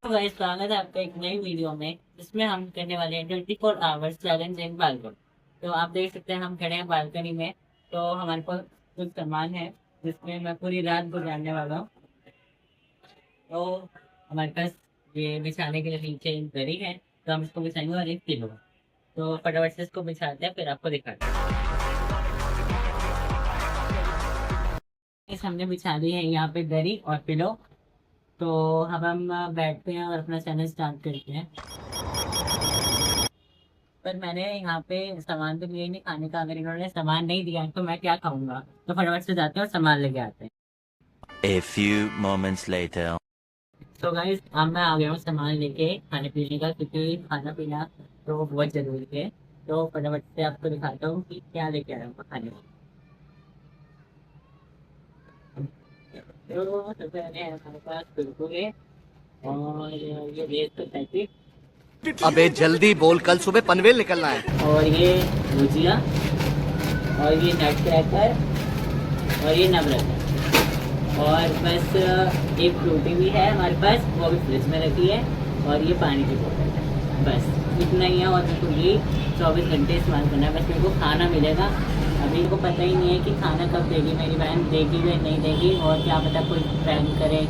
तो गाइस स्वागत है आपका एक नई वीडियो में जिसमें हम करने वाले हैं 24 आवर्स चैलेंज इन बालकनी। तो आप देख सकते हैं हम खड़े हैं बालकनी में। तो हमारे पास कुछ सामान है जिसमें मैं पूरी रात गुजारने वाला हूँ। तो हमारे पास ये बिछाने के लिए नीचे एक दरी है, तो हम इसको बिछाएंगे और एक पिलो। तो फटाफट से इसको बिछाते हैं फिर आपको दिखाते हैं। इस हमने बिछा दी है यहाँ पे दरी और पिलो। तो अब हम बैठते हैं और अपना चैलेंज स्टार्ट करते हैं। पर मैंने यहाँ पे सामान तो लिया ही नहीं खाने का। अगर इन्होंने सामान नहीं दिया है तो मैं क्या खाऊंगा। तो फटाफट से जाते हैं और सामान लेके आते हैं। A few moments later. तो गाइस अब मैं आ गया हूँ सामान लेके खाने पीने का, क्योंकि खाना पीना तो बहुत जरूरी है। तो फटाफट से आपको दिखाता हूँ कि क्या लेके आया हूँ खाने में। तो सबसे पहले है हमारे पास कुरकुरे और ये लेस के पैकेट अबे जल्दी बोल, कल सुबह पनवेल निकलना है। और ये भुजिया और ये नट क्रैकर और ये नवरत्न। और बस एक फ्रूटी भी है हमारे पास, वो भी फ्रिज में रखी है। और ये पानी की बोतल है। बस इतना ही है और मेरे को ये 24 घंटे इस्तेमाल करना है। बस मेरे को खाना मिलेगा। अभी मेरे को पता ही नहीं है कि खाना कब देगी मेरी बहन, देगी या नहीं देगी, और क्या पता कोई प्रैंक करे।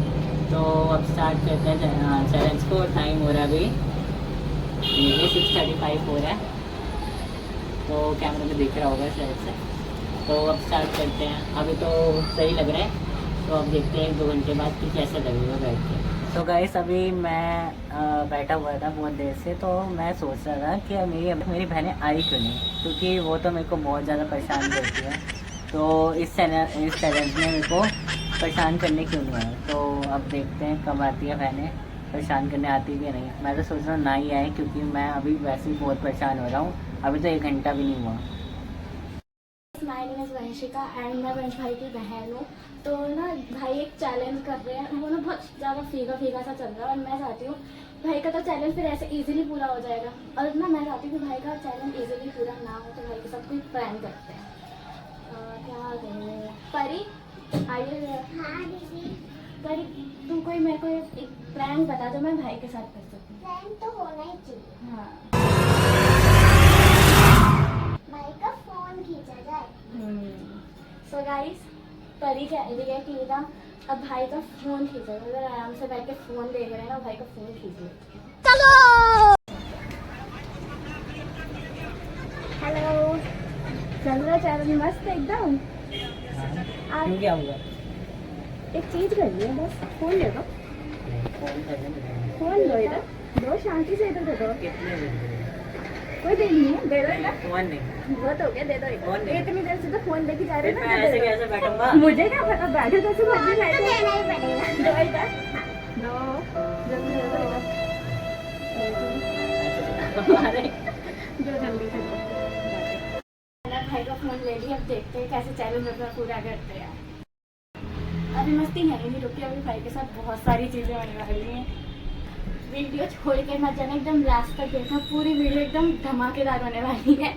तो अब स्टार्ट करते हैं चैलेंज को। टाइम हो रहा है अभी ये 6:35 हो रहा है। तो कैमरे में दिख रहा होगा शायद से। तो अब स्टार्ट करते हैं। अभी तो सही लग रहा है, तो अब देखते हैं 1-2 घंटे बाद कि कैसा लगेगा बैठ के। तो गाइस अभी मैं बैठा हुआ था बहुत देर से। तो मैं सोच रहा था कि मेरी बहनें आई क्यों नहीं, क्योंकि वो तो मेरे को बहुत ज़्यादा परेशान करती है। तो इस चैलेंज में मेरे को परेशान करने क्यों नहीं आए। तो अब देखते हैं कब आती है बहनें। परेशान करने आती भी नहीं। मैं तो सोच रहा हूँ ना ही आए, क्योंकि मैं अभी वैसे ही बहुत परेशान हो रहा हूँ। अभी तो 1 घंटा भी नहीं हुआ। My name is Vanshika and मैं वंश भाई की बहन हूँ। तो ना भाई एक चैलेंज कर रहे हैं, वो ना बहुत ज़्यादा फीका फीका सा चल रहा है। और मैं चाहती हूँ भाई का तो चैलेंज फिर ऐसे इजीली पूरा हो जाएगा। और ना मैं चाहती हूँ कि भाई का चैलेंज इजीली पूरा ना हो, तो भाई के साथ कोई प्रैंक करते हैं। क्या करें परी, आइए। हाँ दीदी। परी तुम कोई मेरे को एक प्रैंक बता दो, मैं भाई के साथ कर सकूँ। प्रैंक तो होना ही चाहिए। हाँ, भाई का फोन खींचा जाए। सो गाइस परी क्या रिएक्ट लिया, अब भाई का फोन खींचा जाए। अगर आराम से बैठ के फोन देख रहे हैं ना, भाई का फोन खींच लो। चलो हेलो, चल रहा चैनल मस्त एकदम। क्यों क्या हुआ? एक चीज करिए, बस फोन दे दो। फोन दो, इधर दो, शांति से इधर दे दो। कितने कोई देर नहीं है, दे दो इधर। फोन नहीं? बहुत हो गया, दे दो फोन इधर। नहीं। इतनी देर से तो फोन लेके जा रहे फिर हैं मैं ना, ऐसे दे दो। कैसे बैठूंगा? मुझे क्या पता, बैठे तो ऐसे मर्जी बैठे। देना ही पड़ेगा। दो इधर, दो जल्दी दे दो इधर। अरे जो जल्दी से दो। मैंने भाई का फोन ले लिया, अब देखते हैं कैसे चैलेंज अपना पूरा करते हैं। अभी मस्ती नहीं रुकी, अभी भाई के साथ बहुत सारी चीजें होने वाली हैं। वीडियो छोड़ के मत जाना, एकदम लास्ट तक देखना, पूरी वीडियो एकदम धमाकेदार होने वाली है।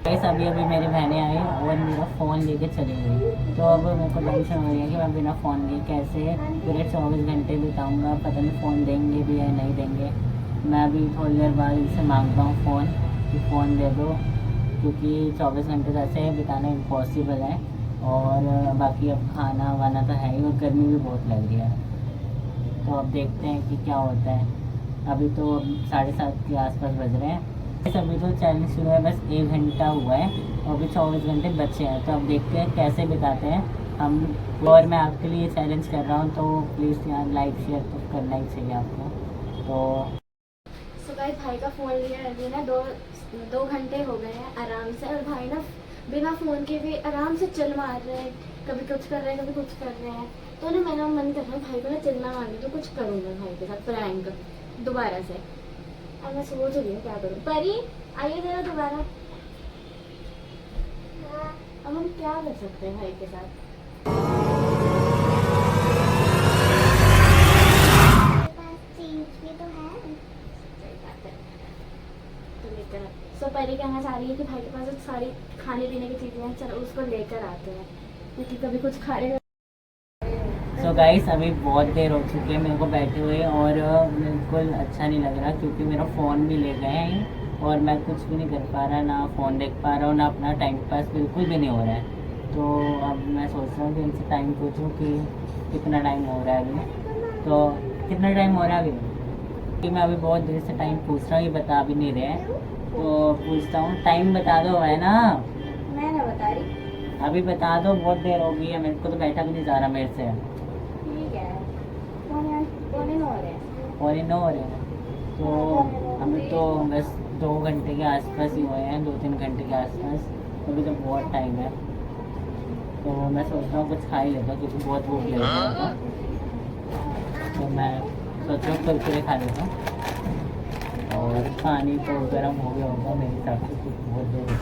गाइस अभी मेरी बहनें आई और मेरा फ़ोन लेके चली गई। तो अब मेरे को टेंशन हो रही है कि मैं बिना फ़ोन के कैसे पूरे 24 घंटे बिताऊंगा। पता नहीं फ़ोन देंगे भी या नहीं देंगे। मैं अभी थोड़ी देर बाद इनसे मांगता हूँ फ़ोन कि फ़ोन दे दो, क्योंकि 24 घंटे तो ऐसे बिताना इम्पॉसिबल है। और बाकी अब खाना वाना तो है ही, और गर्मी भी बहुत लग रही है। तो अब देखते हैं कि क्या होता है। अभी तो 7:30 के आसपास बज रहे हैं। अभी तो चैलेंज शुरू है, बस 1 घंटा हुआ है और अभी 24 घंटे बचे हैं। तो अब देखते हैं कैसे बिताते हैं हम। और मैं आपके लिए चैलेंज कर रहा हूँ, तो प्लीज़ यार लाइक शेयर तो करना ही चाहिए आपको। तो सो गाइस भाई का फ़ोन लिया अभी ना 2 घंटे हो गए हैं आराम से। और भाई ना बिना फ़ोन के भी आराम से चिल मार रहे हैं, कभी कुछ कर रहे हैं कभी कुछ कर रहे हैं। तो ना मेरा मन कर रहा है भाई को ना चिल्ला मारने, तो कुछ करूँगा भाई के साथ प्रैंक दोबारा से। अब मैं सोच रही हूँ क्या करूँ। परी आइए जरा दोबारा। अब हम क्या कर सकते हैं भाई के साथ। सो परी कहना चाह रही है कि भाई के पास सारी खाने पीने की चीजें हैं, चलो उसको लेकर आते हैं, क्योंकि कभी कुछ खा रहे। सो तो गाइस अभी बहुत देर हो चुकी है मेरे को बैठे हुए और बिल्कुल अच्छा नहीं लग रहा क्योंकि मेरा फ़ोन भी ले गए हैं और मैं कुछ भी नहीं कर पा रहा, ना फ़ोन देख पा रहा हूँ, ना अपना टाइम पास बिल्कुल भी नहीं हो रहा है। तो अब मैं सोच रहा हूँ कि इनसे टाइम पूछूँ कि कितना टाइम हो रहा है अभी। तो कितना टाइम हो रहा है अभी कि मैं अभी बहुत देर से टाइम पूछ रहा हूँ, ये बता भी नहीं रहे हैं। तो पूछता हूँ, टाइम बता दो, है ना? मैं ना बता रही। अभी बता दो, बहुत देर हो गई है, मेरे को तो बैठा भी नहीं जा रहा मेरे से। ठीक है, पौने 9 हो रहे हैं। पौने 9 हो रहे हैं। तो अभी तो बस 2 घंटे के आसपास ही हुए हैं, 2-3 घंटे के आसपास। अभी तो बहुत टाइम है। तो मैं सोच रहा हूँ कुछ खा ही लेता हूँ क्योंकि बहुत भूख लग रही है। तो मैं सोच रहा हूँ कुरकुरे खा लेता हूँ और पानी तो गर्म हो गया होगा मेरे हिसाब से, कुछ बहुत देर हो गई।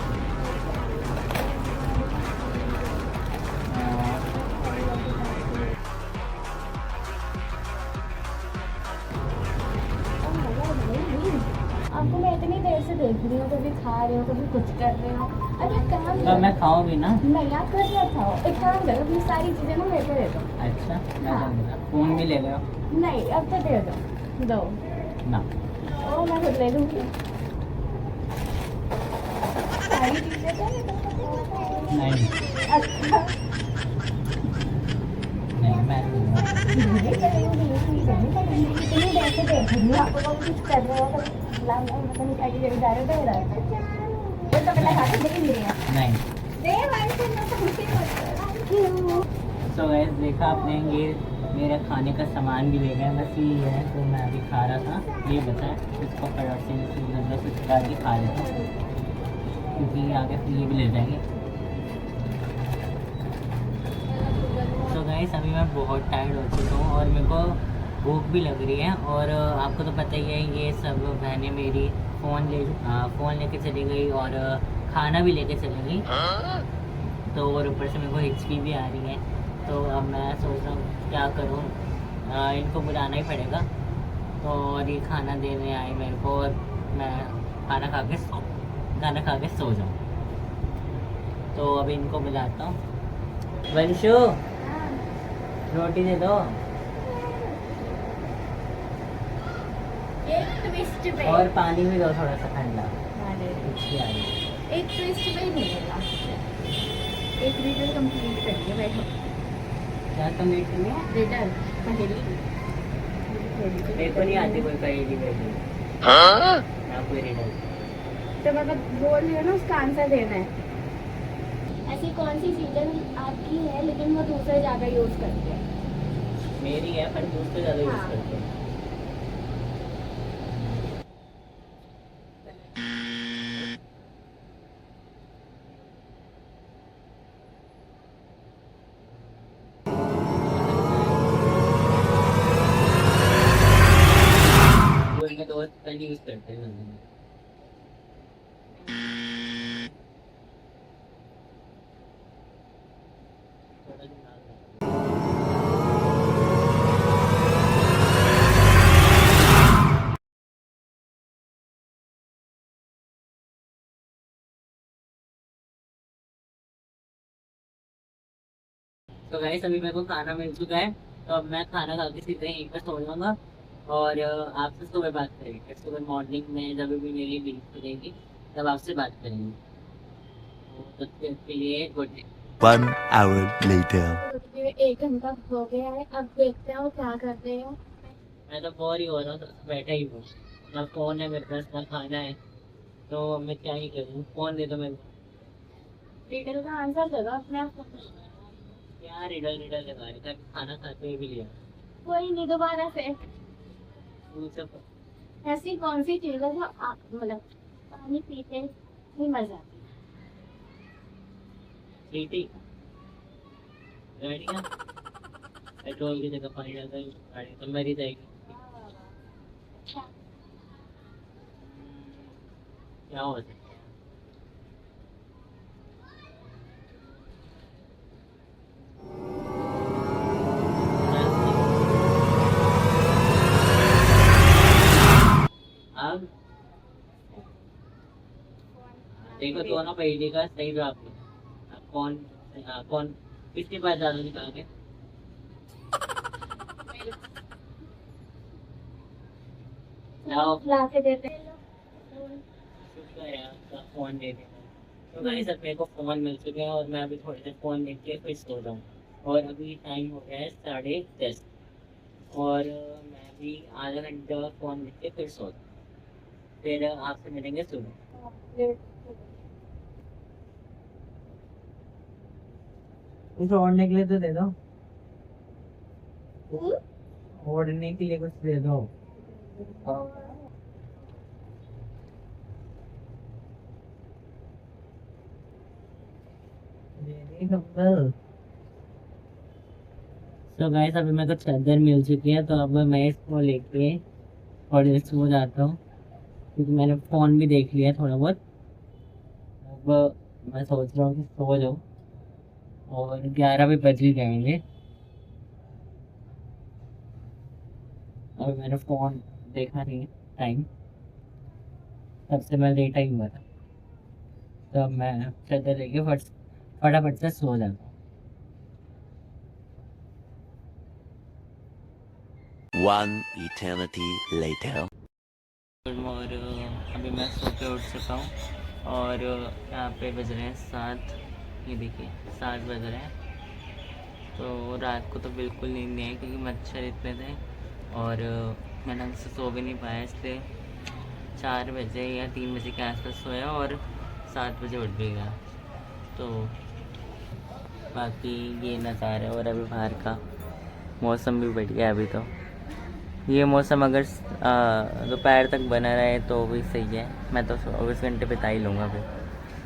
आपको मैं इतनी देर से देख रही हूँ, कभी खा रहे हो, कभी कुछ कर रहे हो। अरे एक काम तो करो, मैं खाऊँ भी ना? नहीं आप घर में खाओ। एक काम करो, अपनी सारी चीजें ना मेरे को दे दो। अच्छा, मैं हाँ। समझा। फ़ोन भी ले गए हो? नहीं अब तो दे दो ना। ओ मैं खुद ले लूँगी सारी चीजें तो दे दो। नहीं अच्छा नहीं, मैं नहीं लूँगा। नहीं करूँगी, नहीं करूँगी। इतनी देर से देख रही हूँ, आपको कभी कुछ कर रहे हो, कभी मतलब नहीं खाई जगह जा रहे हो, दे रहे हो। वो तो पहले खा के देख नहीं रही है। नहीं। दे वाली से ना समझते हो। सो गाइस देखा आपने, ये मेरे खाने का सामान भी ले गए, बस ये है। तो मैं अभी खा रहा था, ये बचा है, इसको फटाक से नजर से चुका के खा लेता हूँ क्योंकि आगे फिर ये भी ले जाएंगे। तो गाइस अभी मैं बहुत टायर्ड हो चुका हूँ और मेरे को भूख भी लग रही है। और आपको तो पता ही है, ये सब बहनें मेरी फ़ोन लेके चली गई और खाना भी लेके चली गई। तो और ऊपर से मेरे को हिचकी भी आ रही है। तो अब मैं सोच रहा हूँ क्या करूँ, इनको बुलाना ही पड़ेगा। तो और ये खाना देने आए मेरे को और मैं खाना खा के सो जाऊँ। तो अभी इनको बुलाता हूँ। वंशु, रोटी दे दो एक ट्विस्ट पे और पानी भी दो थोड़ा सा ठंडा। हाँ, दे दो। हिचकी आ रही है। एक ट्विस्ट पे ही मिलेगा। एक रीडर कंप्लीट करिए, बैठो। क्या कम्प्लीट करनी है? रीडर पहेली। मेरे को नहीं आती कोई पहेली वहेली। ना कोई रिडल। तो मैं बोल रही हूँ ना, उसका आंसर देना है। ऐसी कौन सी चीज़ें आपकी है लेकिन वो दूसरे ज़्यादा यूज़ करते हैं? मेरी है पर दूसरे ज़्यादा यूज़ हाँ। करते हैं। वो इनके दोस्त पहले यूज़ करते हैं। थोड़ा दिमाग लगाओ। तो गाइस अभी मेरे को खाना मिल चुका है, तो अब मैं खाना खा के सीधे यहीं पर सो जाऊँगा और आपसे सुबह बात करेंगे। सुबह मॉर्निंग में जब भी मेरी मीटिंग खुलेगी तब आपसे बात करेंगे। तो तब तक के लिए गुड नाइट। 1 hour later. ये 1 घंटा हो गया है, अब देखते हो क्या कर रहे हो। मैं तो बोर ही हो रहा हूँ, तो बैठा ही हूँ। ना फ़ोन है मेरे पास, ना खाना है, तो मैं क्या ही करूँ। फ़ोन दे दो मेरे को। रीडर का आंसर दे दो अपने आप को। क्या रिडल रिडल लगा रही था, खाना खाते हुए भी लिया। कोई नहीं, दोबारा से। मुझसे ऐसी कौन सी चीज़ है जो आप मतलब पानी पीते ही मर जाती है? सीटी गाड़ियाँ पेट्रोल की जगह पानी डालता है, गाड़ी तो मर ही जाएगी। अच्छा, क्या हो सकता है? अब देखो दोनों पहले का सही जवाब दिया। अब कौन किसके पास ज्यादा निकाल के आओ ला के देते हैं। शुक्र है आपका फोन दे देना। तो भाई सब मेरे को फोन मिल चुके हैं और मैं अभी थोड़ी देर फोन देख के फिर सो जाऊँ। और अभी टाइम हो गया है 10:30 और मैं भी आधा घंटे और फोन देख के फिर सो जाऊँ। फिर आपसे मिलेंगे सुबह। कुछ ओढ़ने के लिए तो दे दो। ओढ़ने के लिए कुछ दे दो। तो गाइस अभी मेरे को चादर मिल चुकी है, तो अब मैं इसको लेके और सो जाता हूँ क्योंकि मैंने फ़ोन भी देख लिया थोड़ा बहुत। अब मैं सोच रहा हूँ कि सो जाऊँ और 11 भी बज ही जाएंगे। और मैंने फ़ोन देखा नहीं टाइम, तब से मैं लेटा ही हुआ था। तो अब मैं चादर लेके फटाफट से सो जाता हूँ। One eternity later. और अभी मैं सो के उठ चुका हूँ और यहाँ पे बज रहे हैं 7। ये देखिए 7 बज रहे हैं। तो रात को तो बिल्कुल नींद नहीं आई क्योंकि मच्छर इतने थे और मैं ढंग से सो भी नहीं पाया, इसलिए 4 बजे या 3 बजे के आसपास सोया और 7 बजे उठ भी गया। तो बाकी ये नज़ारा है। और अभी बाहर का मौसम भी बढ़िया है। अभी तो ये मौसम अगर दोपहर तक बना रहे तो भी सही है। मैं तो 24 घंटे बिता ही लूँगा फिर।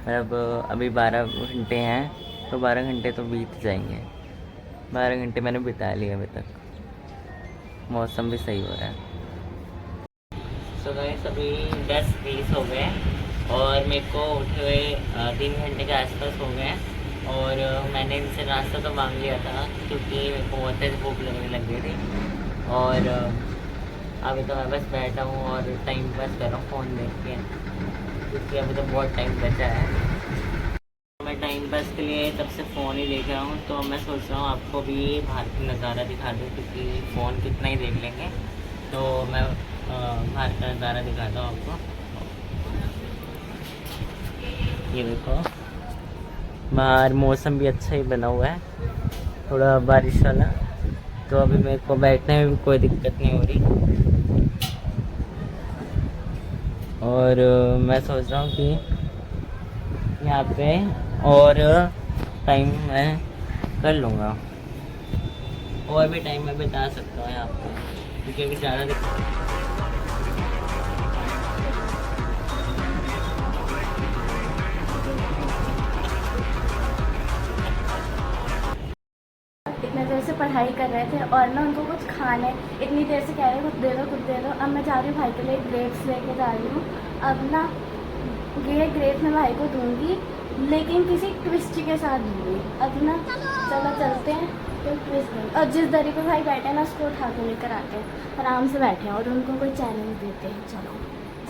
मतलब अभी 12 घंटे हैं तो 12 घंटे तो बीत जाएंगे। 12 घंटे मैंने बिता लिए अभी तक। मौसम भी सही हो रहा है। तो गाइस अभी 10:20 हो गए और मेरे को उठे हुए 3 घंटे के आसपास हो गए हैं। और मैंने इनसे नाश्ता तो मांग लिया था क्योंकि मेरे को बहुत तेज़ भूख लगने लग गई थी। और अभी तो मैं बस बैठा हूँ और टाइम पास कर रहा हूँ फ़ोन देख के, क्योंकि अभी तो बहुत टाइम बचा है। मैं टाइम पास के लिए तब से फ़ोन ही देख रहा हूँ। तो मैं सोच रहा हूँ आपको भी बाहर का नज़ारा दिखा दूँ क्योंकि फ़ोन कितना ही देख लेंगे। तो मैं बाहर का नज़ारा दिखाता हूँ आपको। ये देखो बाहर मौसम भी अच्छा ही बना हुआ है, थोड़ा बारिश वाला। तो अभी मेरे को बैठने में भी कोई दिक्कत नहीं हो रही। और मैं सोच रहा हूँ कि यहाँ पे और टाइम मैं कर लूँगा, और भी टाइम मैं बिता सकता हूँ यहाँ पे क्योंकि अभी ज़्यादा इतने देर से पढ़ाई कर रहे थे और ना उनको कुछ खाने, इतनी देर से कह रहे कुछ दे दो कुछ दे दो। अब मैं जा रही हूँ भाई के लिए ग्रेप्स लेके जा रही हूँ। अब ना ये ग्रेप्स मैं भाई को दूँगी लेकिन किसी ट्विस्ट के साथ दूँगी। अब ना चलो चलते हैं तो ट्विस्ट नहीं। और जिस दरी पे भाई बैठे हैं ना उसको उठा के लेकर आते हैं, आराम से बैठे हैं और उनको कोई चैलेंज देते हैं। चलो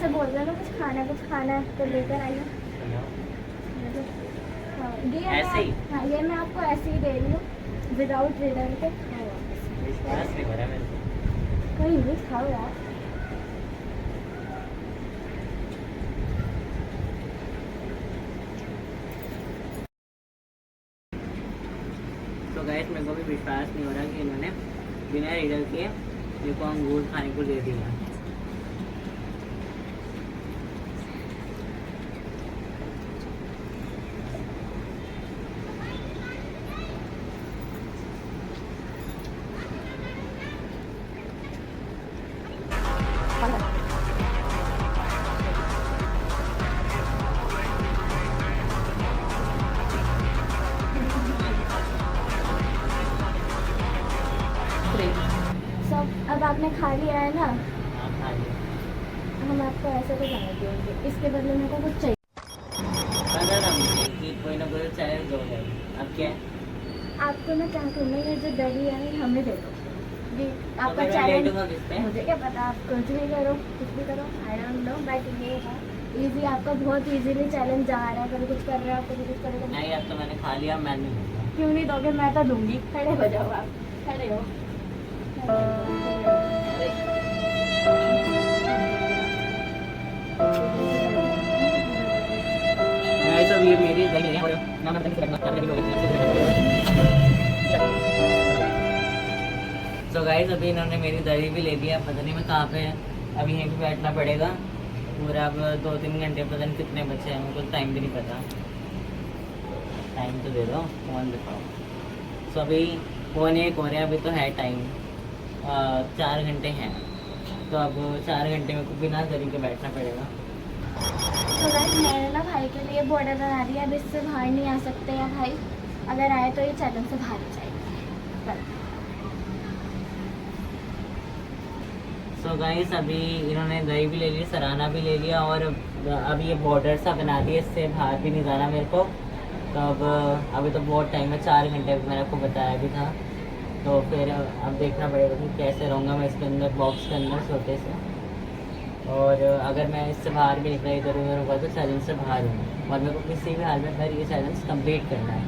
से बोल रहे ना कुछ खाना है तो लेकर आइए। हाँ ऐसे ही? हाँ ये मैं आपको ऐसे ही दे रही हूँ विदाउट रिटर्न के। विश्वास नहीं हो रहा मेरे को। कहीं भी खाओ यार। तो गाइस मेरे को भी विश्वास नहीं हो रहा कि इन्होंने बिना रिडल के मेरे को अंगूर खाने को दे दिया। सब अब आपने खा लिया है ना, हाँ खा लिया। हम आपको ऐसे तो जाने देंगे, इसके बदले मेरे को कुछ चाहिए। पता था मुझे कि कोई ना कोई चैलेंज होगा। अब क्या है? आपको ना क्या करना है, ये जो दही है ना हमें दे दो। जी तो आपका फिर मैं चैलेंज। लेटूंगा किस पे? मुझे क्या पता, आप कुछ भी करो कुछ भी करो, आई डोंट नो। बट ये है इजी, आपका बहुत इजीली चैलेंज जा रहा है। कभी कुछ कर रहे हो, कभी कुछ कर रहे हो। नहीं अब तो मैंने खा लिया, मैं नहीं लूँगा। क्यों नहीं दोगे? मैं तो दूंगी। खड़े हो जाओ, आप खड़े हो। अरे गाइस अब ये मेरी दही है और ना मैं तनिक करना तो गाइस अभी इन्होंने मेरी दही भी ले लिया, पता नहीं मैं कहाँ पे है, अभी यहीं पे बैठना पड़ेगा पूरा। अब 2-3 घंटे पता नहीं कितने बचे हैं, मुझे टाइम भी नहीं पता। टाइम तो दे दो, फोन दिखाओ। सो अभी 1:45 हो रहे हैं, अभी तो है टाइम 4 घंटे हैं, तो अब 4 घंटे में को बिना दही के बैठना पड़ेगा। तो गाइस मैंने ना भाई के लिए बॉर्डर बना दिया, अब इससे बाहर नहीं आ सकते हैं भाई, अगर आए तो ये चैलेंज से बाहर ही जाएगा। सो गाइस अभी इन्होंने दही भी ले ली, सराहना भी ले लिया और अभी ये बॉर्डर सा बना दिया, इससे बाहर भी नहीं जाना मेरे को। तो अब अभी तो बहुत टाइम है, 4 घंटे मैंने आपको बताया भी था। तो फिर अब देखना पड़ेगा कि कैसे रहूँगा मैं इसके अंदर, बॉक्स के अंदर सोते से। और अगर मैं इससे बाहर भी निकला इधर उधर होगा तो चैलेंज से बाहर हूँ, और मेरे को किसी भी हाल में फिर ये चैलेंज कंप्लीट करना है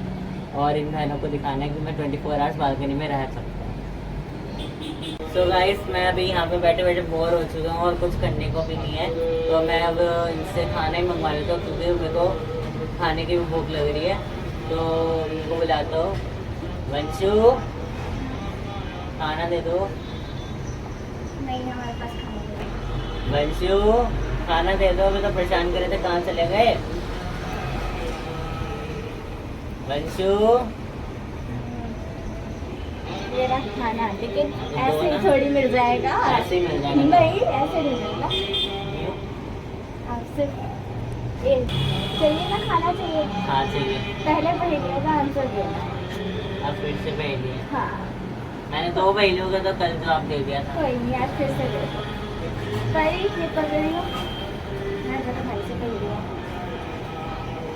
और इन बहनों को दिखाना है कि मैं 24 आवर्स बालकनी में रह सकता हूँ। तो गाइस मैं अभी यहाँ पे बैठे बैठे बोर हो चुका हूँ और कुछ करने को भी नहीं है, तो मैं अब इनसे खाना ही मंगवा लेता हूँ क्योंकि मेरे को खाने की भी भूख लग रही है। तो इनको बुलाता हूँ, वंशु खाना दे दो। नहीं हमारे पास खाने के लिए। वंशु खाना दे दो, अभी तो परेशान करे थे, कहाँ चले गए? वंशु ये रहा खाना, लेकिन ऐसे ही थोड़ी मिल जाएगा। ऐसे ही मिल जाएगा? नहीं ऐसे नहीं मिलेगा, आपसे चाहिए ना, खाना चाहिए। हाँ चाहिए। पहले पहेलियों का आंसर देना। अब फिर से पहली है। हाँ मैंने 2 पहलियों का तो कल जवाब दे दिया था। कोई नहीं, आज फिर से दे दो। परी ये पढ़ रही हूँ मैं, जरा भाई से पढ़ रही हूँ।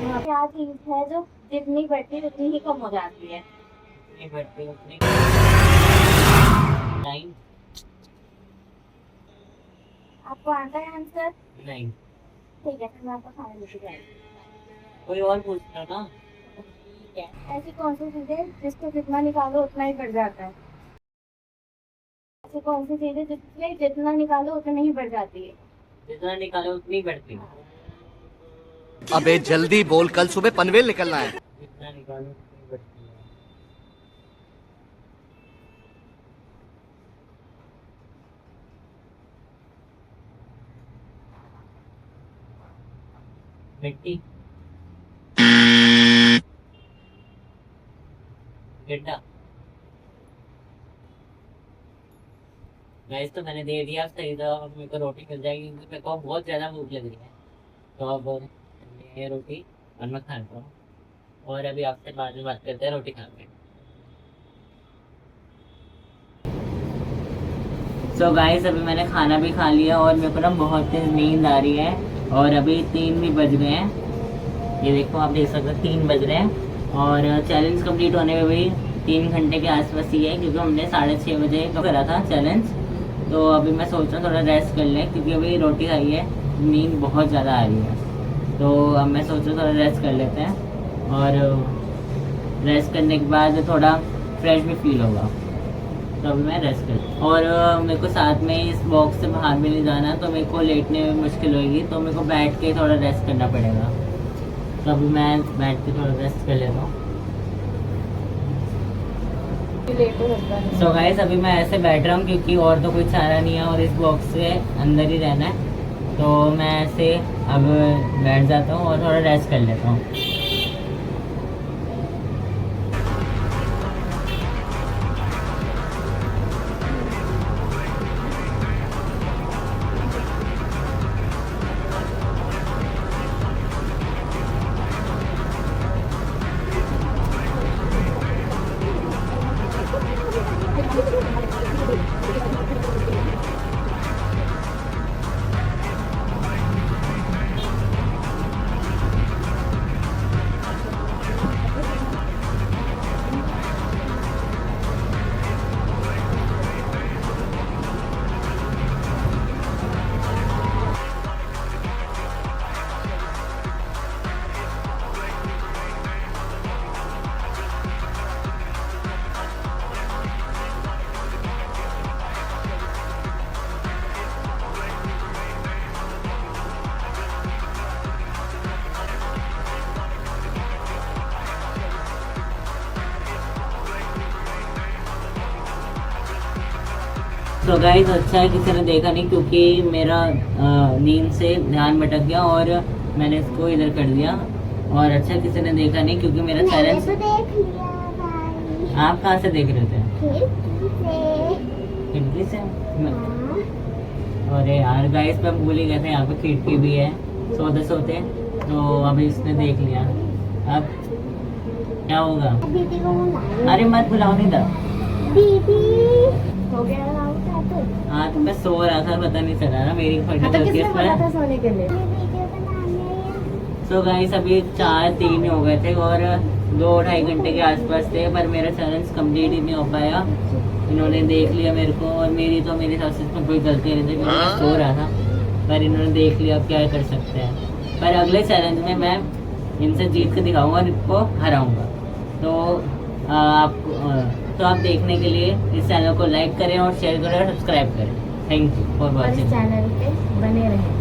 वहाँ क्या चीज़ है जो जितनी बढ़ती है उतनी ही कम हो जाती है? नहीं बढ़ती उतनी। टाइम। आपको आता है आंसर? नहीं। ठीक है, फिर मैं आपको खाना लेके जाऊँगी। कोई और पूछना ना। ठीक है, ऐसी कौन सी चीज़ है जिसको जितना निकालो उतना ही बढ़ जाता है? ऐसी कौन सी चीज़ है जिसमें जितना निकालो उतना ही बढ़ जाती है? जितना निकालो उतनी बढ़ती है। अबे जल्दी बोल, कल सुबह पनवेल निकलना है। जितना निकालो उतनी बढ़ती है। मिट्टी। गड्ढा। गाइस तो मैंने दे दिया सही था, अब मेरे को रोटी मिल जाएगी क्योंकि मेरे को बहुत ज़्यादा भूख लग रही है। तो अब ये रोटी और मैं खा रहा हूँ, और अभी आपसे बाद में बात करते हैं रोटी खा के। सो गाइस अभी मैंने खाना भी खा लिया और मेरे को ना बहुत तेज नींद आ रही है, और अभी 3 भी बज गए हैं। ये देखो आप देख सकते हो 3 बज रहे हैं, और चैलेंज कंप्लीट होने में भी 3 घंटे के आसपास ही है, क्योंकि हमने 6:30 बजे तो करा था चैलेंज। तो अभी मैं सोच रहा हूँ थोड़ा रेस्ट कर लें, क्योंकि अभी रोटी खाई है, नींद बहुत ज़्यादा आ रही है। तो अब मैं सोच रहा हूँ थोड़ा रेस्ट कर लेते हैं, और रेस्ट करने के बाद थोड़ा फ्रेश भी फील होगा। तो अभी मैं रेस्ट कर, और मेरे को साथ में इस बॉक्स से बाहर भी नहीं जाना, तो मेरे को लेटने में मुश्किल होगी, तो मेरे को बैठ के थोड़ा रेस्ट करना पड़ेगा। तो अभी मैं बैठ के थोड़ा रेस्ट कर लेता हूँ। सो गाइस अभी मैं ऐसे बैठ रहा हूँ क्योंकि और तो कोई चारा नहीं है, और इस बॉक्स से अंदर ही रहना है। तो मैं ऐसे अब बैठ जाता हूँ और थोड़ा रेस्ट कर लेता हूँ। तो गाइस अच्छा है किसी ने देखा नहीं, क्योंकि मेरा नींद से ध्यान भटक गया और मैंने इसको इधर कर दिया। और अच्छा किसी ने देखा नहीं, क्योंकि मेरा चैलेंज। देख लिया भाई, आप कहाँ से देख रहे थे? खिड़की खिड़की से? हाँ। अरे यार गाइस मैं भूल ही गए थे, यहाँ पे खिड़की भी है सोते सोते। तो अभी इसने देख लिया, अब क्या होगा? दीदी को बुला। अरे मत बुलाओ नहीं था। दीदी हो गया राउंड का तो। हाँ तो मैं सो रहा था, पता नहीं चला ना मेरी हाँ, तो फटी किसने इसमें। बोला था सोने के लिए? वीडियो बनाने है। तो गाइस अभी 4-3 हो गए थे और 2-2.5 घंटे के आसपास थे, पर मेरा चैलेंज कंप्लीट ही नहीं हो पाया। इन्होंने देख लिया मेरे को, और मेरी तो मेरे हिसाब से इसमें कोई गलती नहीं थी, क्योंकि मैं सो रहा था। पर इन्होंने देख लिया, अब क्या कर सकते हैं। पर अगले चैलेंज में मैं इनसे जीत के दिखाऊंगा और इनको हराऊंगा। तो आप देखने के लिए इस चैनल को लाइक करें और शेयर करें और सब्सक्राइब करें। थैंक यू फॉर और इस वॉचिंग। चैनल पे बने रहें।